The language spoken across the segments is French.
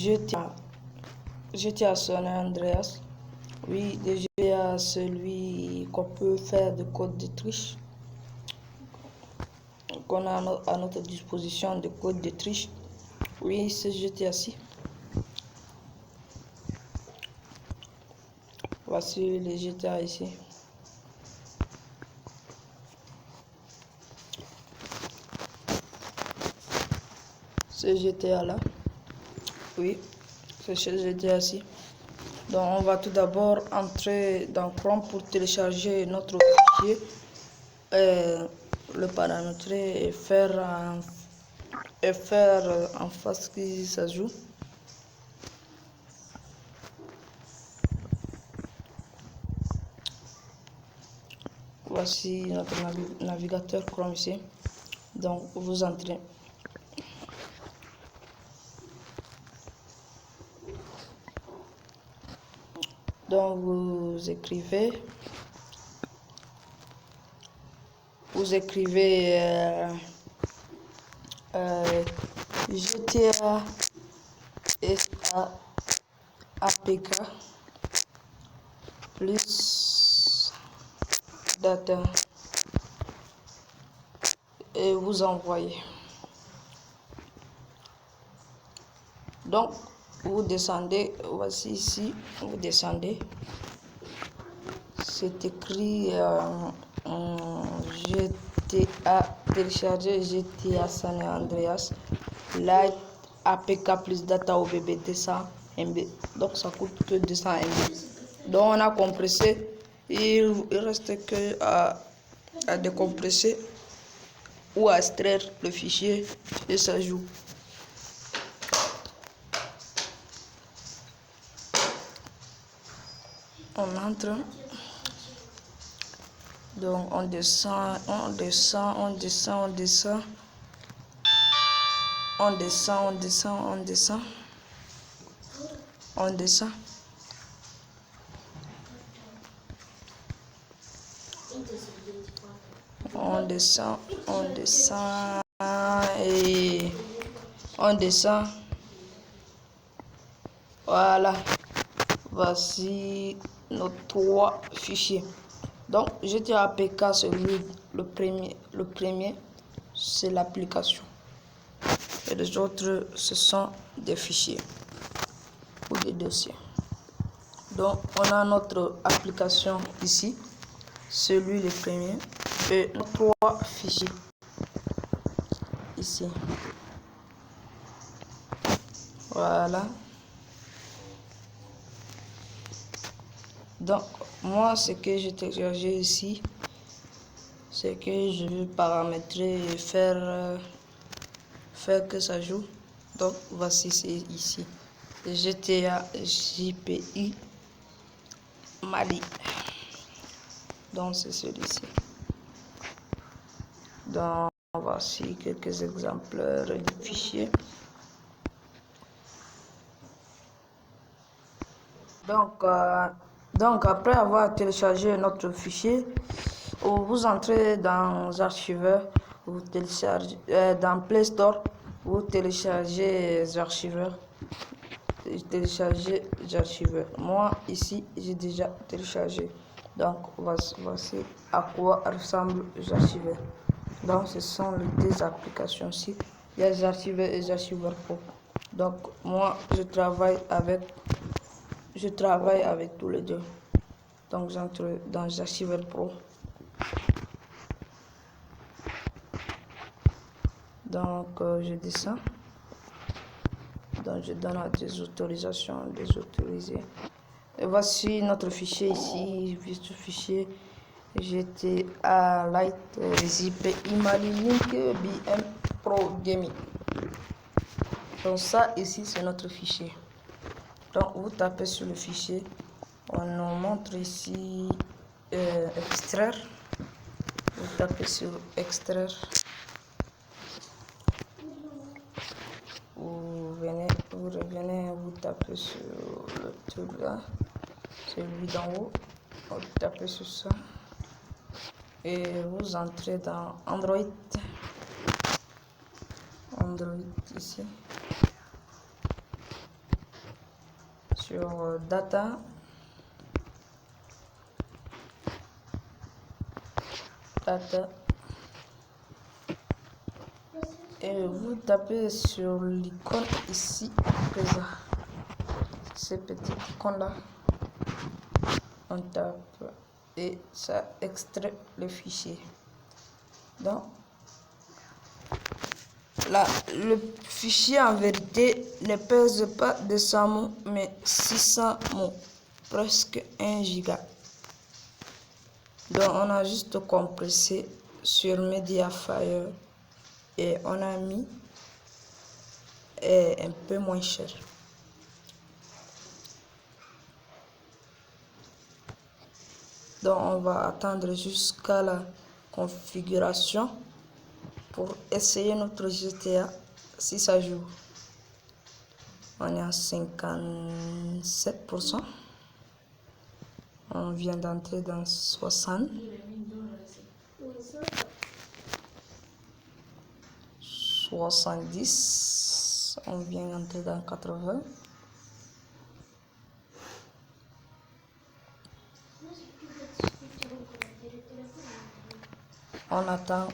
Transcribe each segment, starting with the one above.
GTA, GTA San Andreas. Oui, déjà celui qu'on peut faire de code de triche, qu'on a à notre disposition de code de triche. Oui, c'est GTA-ci. Voici les GTA ici. Ce GTA là. Oui, c'est chez GTA-ci. Donc on va tout d'abord entrer dans Chrome pour télécharger notre fichier, le paramétrer et faire en face qui s'ajoute. Voici notre navigateur Chrome ici. Donc vous entrez. Donc vous écrivez GTA APK plus data et vous envoyez. Donc vous descendez, voici ici, vous descendez, c'est écrit GTA, télécharger GTA San Andreas Light APK plus data OBB 200 MB, donc ça coûte que 200 MB. Donc on a compressé, il reste que à décompresser ou à extraire le fichier et ça joue. On entre, donc on descend, on descend, on descend, on descend, on descend, on descend, on descend, on descend. On descend, on descend et on descend. Voilà, voici nos trois fichiers. Donc GTA APK, celui le premier c'est l'application et les autres ce sont des fichiers ou des dossiers. Donc on a notre application ici, celui le premier et nos trois fichiers ici. Voilà. Donc moi ce que j'ai téléchargé ici, c'est que je veux paramétrer et faire que ça joue. Donc voici, c'est ici GTA JPI Mali. Donc c'est celui-ci. Donc voici quelques exemplaires du fichier. Donc après avoir téléchargé notre fichier, vous entrez dans Archiveur, vous téléchargez dans Play Store, vous téléchargez les archiveurs. Moi ici j'ai déjà téléchargé. Donc voici à quoi ressemble les archiveurs. Donc ce sont les deux applications ci. Il y a les archiveurs et les archiveurs pro. Donc moi je travaille avec tous les deux. Donc j'entre dans les archiveurs pro. Donc je descends. Donc je donne à des autorisations, désautoriser. Et voici notre fichier ici, ce fichier GTA Lite Zip Imali Link BM Pro Gaming. Donc ça ici c'est notre fichier. Donc vous tapez sur le fichier, on nous montre ici extraire. Vous tapez sur extraire. Vous revenez, vous tapez sur le truc là, celui d'en haut, vous tapez sur ça et vous entrez dans Android ici. sur data. Et vous tapez sur l'icône ici présent, ces petites icônes là, on tape et ça extrait le fichier. Donc là, le fichier en vérité ne pèse pas 200 mots mais 600 mots, presque 1 giga. Donc on a juste compressé sur Mediafire et on a mis un peu moins cher. Donc on va attendre jusqu'à la configuration pour essayer notre GTA si ça joue. On est à 57%. On vient d'entrer dans 60. 70. On vient d'entrer dans 80. On attend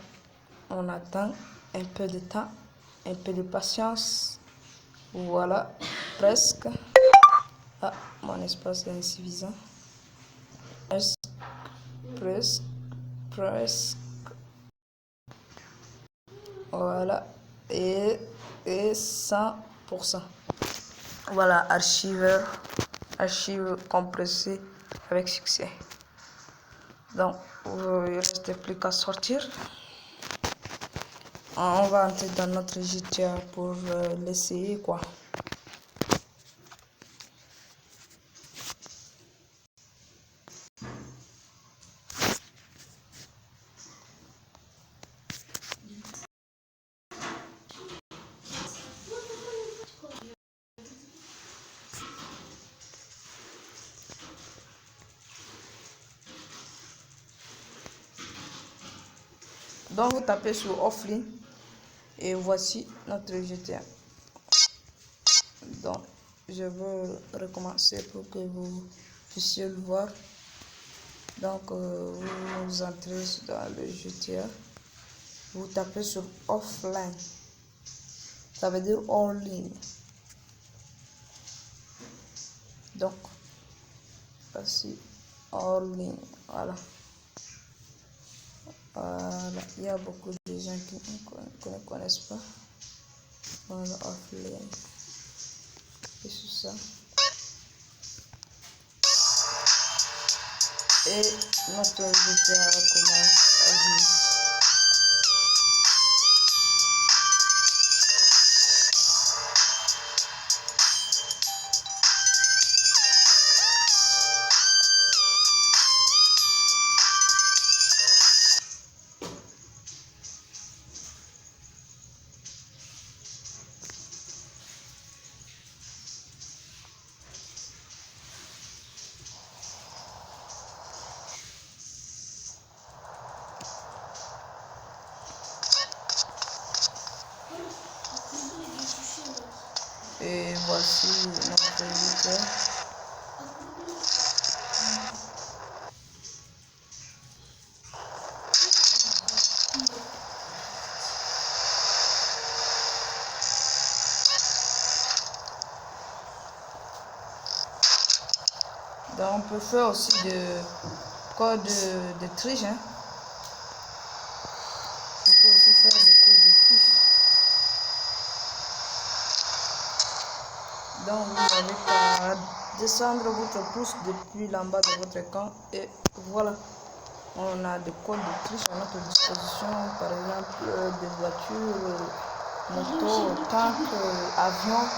un peu de temps, un peu de patience. Voilà, presque. Ah, mon espace est insuffisant. Presque. Voilà, et 100%. Voilà, archive compressé avec succès. Donc, il ne reste plus qu'à sortir. On va entrer dans notre GTA pour l'essayer quoi. Donc vous tapez sur offline et voici notre GTA. Donc je veux recommencer pour que vous puissiez le voir. Donc vous entrez dans le GTA, vous tapez sur offline, ça veut dire hors ligne. Donc voici hors ligne, voilà. Voilà, il y a beaucoup de gens qui ne connaissent pas. Voilà, offline. Et c'est ça. Et notre GTA commence à jouer. Et voici notre GTA. Donc on peut faire aussi de code de triche. Hein. On peut aussi faire des codes de triche. Donc vous avez qu'à descendre votre pouce depuis l'en bas de votre écran et voilà. On a des codes de triche à notre disposition, par exemple des voitures, motos, tanks, avions.